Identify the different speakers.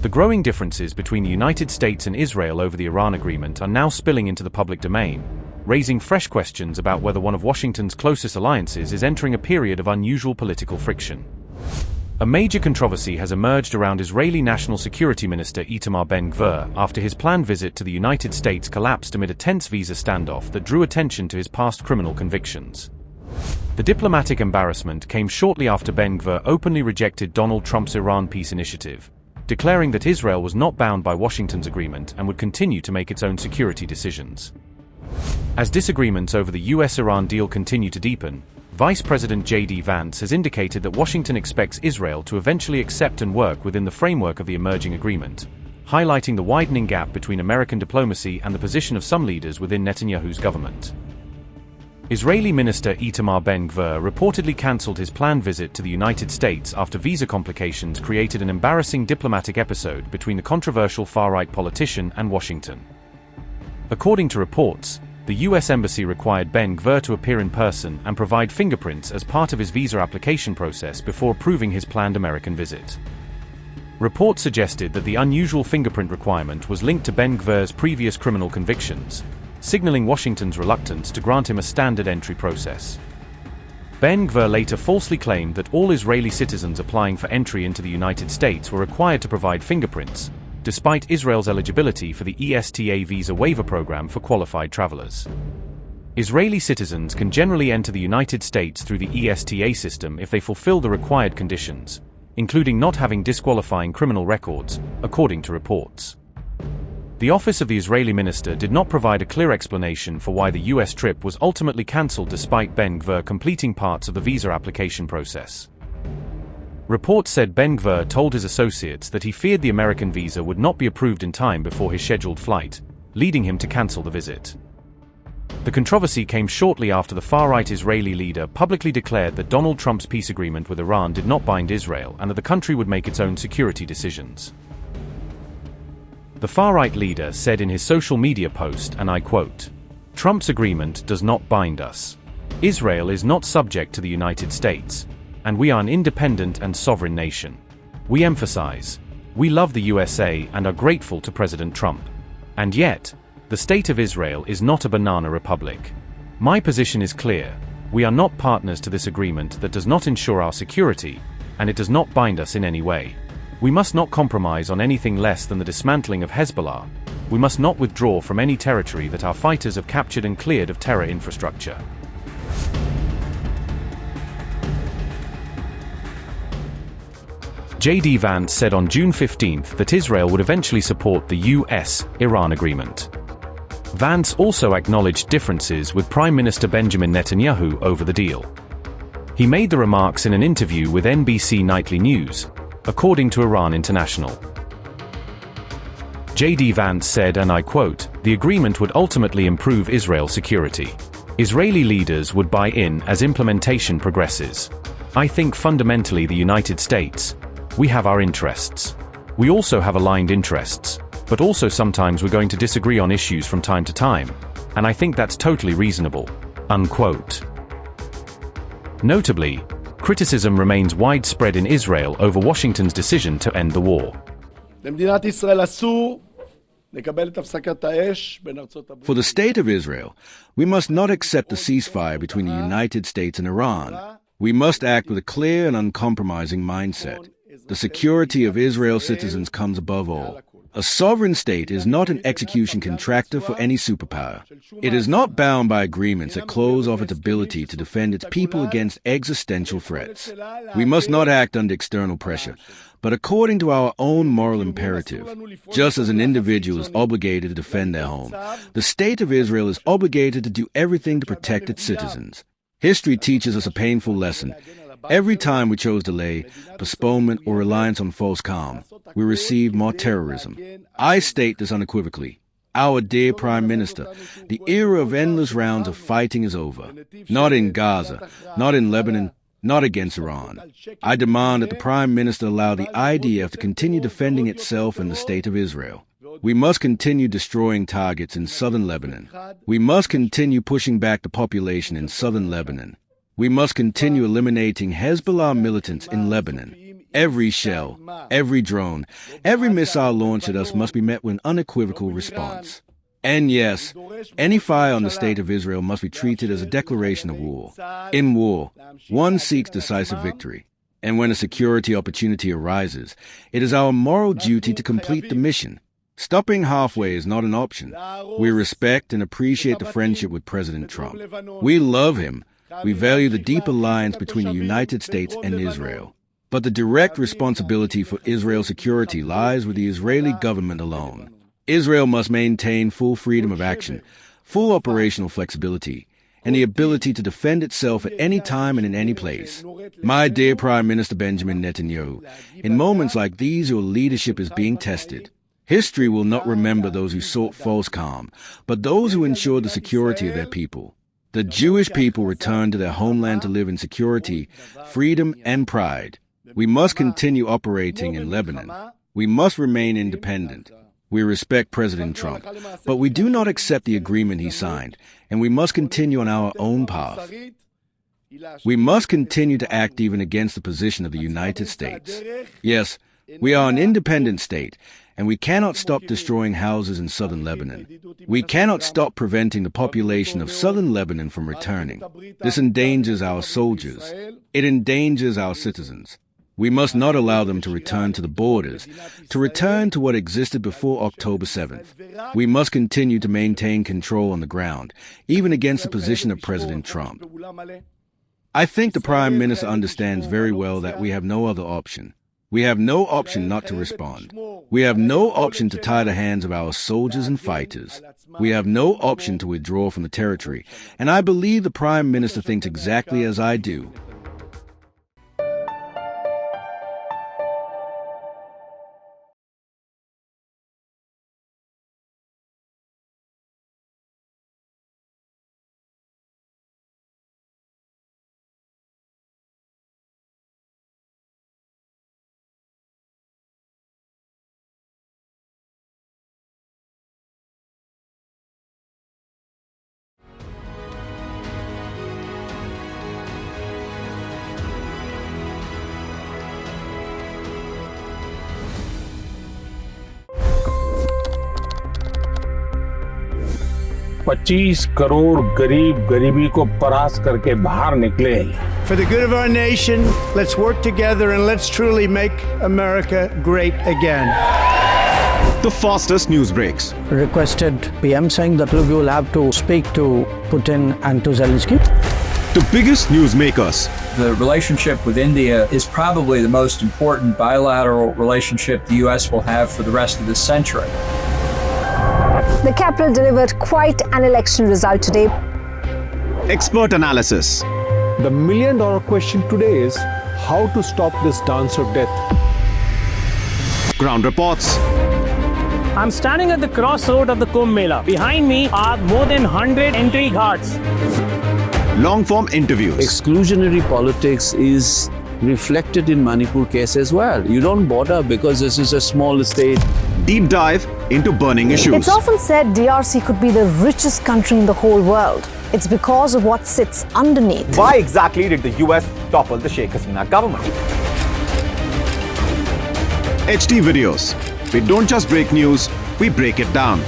Speaker 1: The growing differences between the United States and Israel over the Iran agreement are now spilling into the public domain, raising fresh questions about whether one of Washington's closest alliances is entering a period of unusual political friction. A major controversy has emerged around Israeli National Security Minister Itamar Ben Gvir after his planned visit to the United States collapsed amid a tense visa standoff that drew attention to his past criminal convictions. The diplomatic embarrassment came shortly after Ben Gvir openly rejected Donald Trump's Iran peace initiative, declaring that Israel was not bound by Washington's agreement and would continue to make its own security decisions. As disagreements over the US-Iran deal continue to deepen, Vice President Vance has indicated that Washington expects Israel to eventually accept and work within the framework of the emerging agreement, highlighting the widening gap between American diplomacy and the position of some leaders within Netanyahu's government. Israeli Minister Itamar Ben Gvir reportedly cancelled his planned visit to the United States after visa complications created an embarrassing diplomatic episode between the controversial far-right politician and Washington. According to reports, the U.S. Embassy required Ben Gvir to appear in person and provide fingerprints as part of his visa application process before approving his planned American visit. Reports suggested that the unusual fingerprint requirement was linked to Ben Gvir's previous criminal convictions, signaling Washington's reluctance to grant him a standard entry process. Ben Gvir later falsely claimed that all Israeli citizens applying for entry into the United States were required to provide fingerprints, despite Israel's eligibility for the ESTA visa waiver program for qualified travelers. Israeli citizens can generally enter the United States through the ESTA system if they fulfill the required conditions, including not having disqualifying criminal records, according to reports. The office of the Israeli minister did not provide a clear explanation for why the U.S. trip was ultimately cancelled despite Ben Gvir completing parts of the visa application process. Reports said Ben Gvir told his associates that he feared the American visa would not be approved in time before his scheduled flight, leading him to cancel the visit. The controversy came shortly after the far-right Israeli leader publicly declared that Donald Trump's peace agreement with Iran did not bind Israel and that the country would make its own security decisions. The far-right leader said in his social media post, and I quote, "Trump's agreement does not bind us. Israel is not subject to the United States, and we are an independent and sovereign nation. We emphasize, we love the USA and are grateful to President Trump. And yet, the state of Israel is not a banana republic. My position is clear. We are not partners to this agreement that does not ensure our security, and it does not bind us in any way. We must not compromise on anything less than the dismantling of Hezbollah. We must not withdraw from any territory that our fighters have captured and cleared of terror infrastructure." Vance said on June 15 that Israel would eventually support the US-Iran agreement. Vance also acknowledged differences with Prime Minister Benjamin Netanyahu over the deal. He made the remarks in an interview with NBC Nightly News, according to Iran International. Vance said, and I quote, "The agreement would ultimately improve Israel's security. Israeli leaders would buy in as implementation progresses. I think fundamentally the United States, we have our interests. We also have aligned interests, but also sometimes we're going to disagree on issues from time to time, and I think that's totally reasonable." Unquote. Notably, criticism remains widespread in Israel over Washington's decision to end the war.
Speaker 2: For the state of Israel, we must not accept a ceasefire between the United States and Iran. We must act with a clear and uncompromising mindset. The security of Israel's citizens comes above all. A sovereign state is not an execution contractor for any superpower. It is not bound by agreements that close off its ability to defend its people against existential threats. We must not act under external pressure, but according to our own moral imperative. Just as an individual is obligated to defend their home, the state of Israel is obligated to do everything to protect its citizens. History teaches us a painful lesson. Every time we chose delay, postponement, or reliance on false calm, we received more terrorism. I state this unequivocally. Our dear Prime Minister, the era of endless rounds of fighting is over. Not in Gaza, not in Lebanon, not against Iran. I demand that the Prime Minister allow the IDF to continue defending itself and the state of Israel. We must continue destroying targets in southern Lebanon. We must continue pushing back the population in southern Lebanon. We must continue eliminating Hezbollah militants in Lebanon. Every shell, every drone, every missile launched at us must be met with an unequivocal response. And yes, any fire on the state of Israel must be treated as a declaration of war. In war, one seeks decisive victory. And when a security opportunity arises, it is our moral duty to complete the mission. Stopping halfway is not an option. We respect and appreciate the friendship with President Trump. We love him. We value the deep alliance between the United States and Israel. But the direct responsibility for Israel's security lies with the Israeli government alone. Israel must maintain full freedom of action, full operational flexibility, and the ability to defend itself at any time and in any place. My dear Prime Minister Benjamin Netanyahu, in moments like these, your leadership is being tested. History will not remember those who sought false calm, but those who ensured the security of their people. The Jewish people returned to their homeland to live in security, freedom, and pride. We must continue operating in Lebanon. We must remain independent. We respect President Trump, but we do not accept the agreement he signed, and we must continue on our own path. We must continue to act even against the position of the United States. Yes, we are an independent state, and we cannot stop destroying houses in southern Lebanon. We cannot stop preventing the population of southern Lebanon from returning. This endangers our soldiers. It endangers our citizens. We must not allow them to return to the borders, to return to what existed before October 7th. We must continue to maintain control on the ground, even against the position of President Trump. I think the Prime Minister understands very well that we have no other option. We have no option not to respond. We have no option to tie the hands of our soldiers and fighters. We have no option to withdraw from the territory, and I believe the Prime Minister thinks exactly as I do.
Speaker 3: $25 crore गरीब गरीबी को परास्त करके बाहर निकले।
Speaker 4: For the good of our nation, let's work together and let's truly make America great again.
Speaker 5: The fastest news breaks.
Speaker 6: Requested PM saying that look, you will have to speak to Putin and to Zelensky.
Speaker 5: The biggest news makers.
Speaker 7: The relationship with India is probably the most important bilateral relationship the U.S. will have for the rest of this century.
Speaker 8: The capital delivered quite an election result today.
Speaker 5: Expert analysis.
Speaker 9: The million-dollar question today is how to stop this dance of death.
Speaker 5: Ground reports.
Speaker 10: I'm standing at the crossroad of the Kumbh Mela. Behind me are more than 100 entry ghats.
Speaker 5: Long-form interviews.
Speaker 11: Exclusionary politics is reflected in Manipur case as well. You don't bother because this is a small state.
Speaker 5: Deep dive into burning issues.
Speaker 8: It's often said DRC could be the richest country in the whole world. It's because of what sits underneath.
Speaker 12: Why exactly did the US topple the Sheikh Hasina government?
Speaker 5: HD videos. We don't just break news, we break it down.